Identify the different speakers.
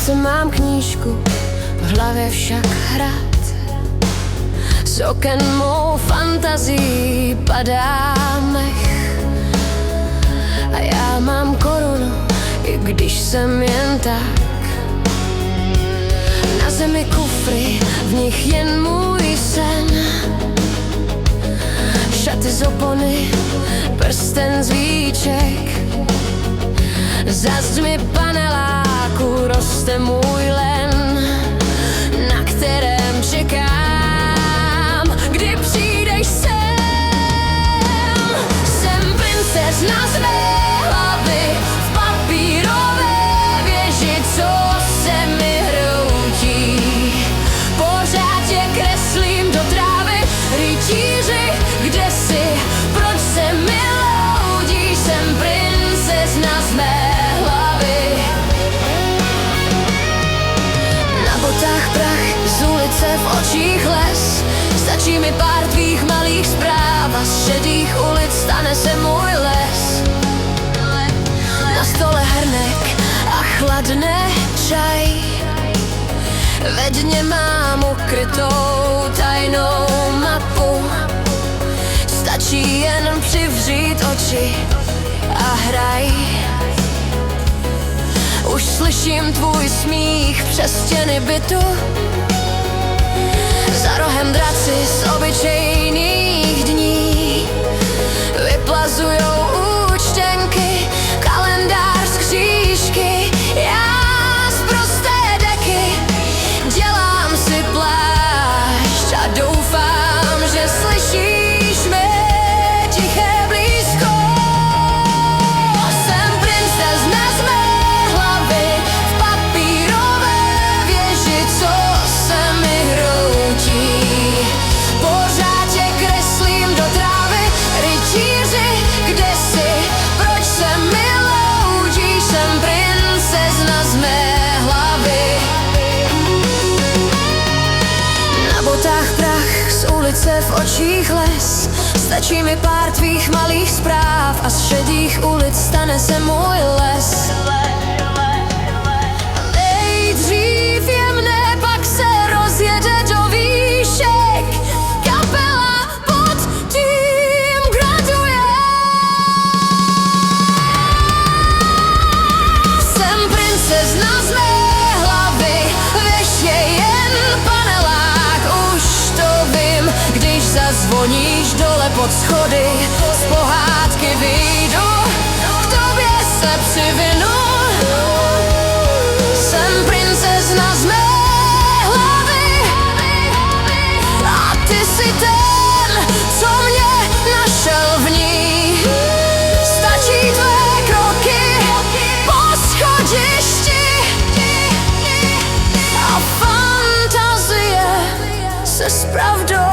Speaker 1: srdce mám knížku, v hlavě však hrad. Z oken mou fantazii padá mech a já mám korunu, i když jsem jen tak. Na zemi kufry, v nich jen můj sen. Šaty z opony, prsten z víček. Za zdmi paneláku roste můj len, na kterém čekám, kdy přijdeš sem. Jsem princezna z mé hlavy v papírové věži, co se mi hroutí. Pořád tě kreslím do trávy, rytíři, kde jsi, proč se mi loudíš? Jsem princezna z mé hlavy. Na botách prach, z ulice v očích les. Stačí mi pár tvých malých zpráv a z šedých ulic stane se můj les. Na stole hrnek a chladné čaj, ve dně mám ukrytou tajnou mapu. Stačí jen přivřít oči a hraj. Už slyším tvůj smích přes stěny bytu. Za rohem draci z obyčejných dní vyplazujou účtenky, kalendář z křížky. Já z prosté deky dělám si plášť a doufám, že slyšíš mé tiché blízko. Jsem princezna z mé hlavy v papírové věži, co se mi hroutí. Pořád tě kreslím do trávy, rytíři, kde jsi, proč se mi loudíš? Jsem princezna z mé hlavy. Na botách prach, z ulice v očích les. Stačí mi pár tvých malých zpráv a z šedých ulic stane se můj les. Nejdřív jemné, pak se rozjede do výšek. Kapela pod tím graduje. Jsem princezna z mé hlavy, věž je jen panelák. Už to vím, když zazvoníš dole pod schody. Z pohádky vyjdu, k tobě se přivinu. Jsem princezna z mé hlavy a ty jsi ten, co mě našel v ní. Stačí tvé kroky po schodišti a fantazie se s pravdou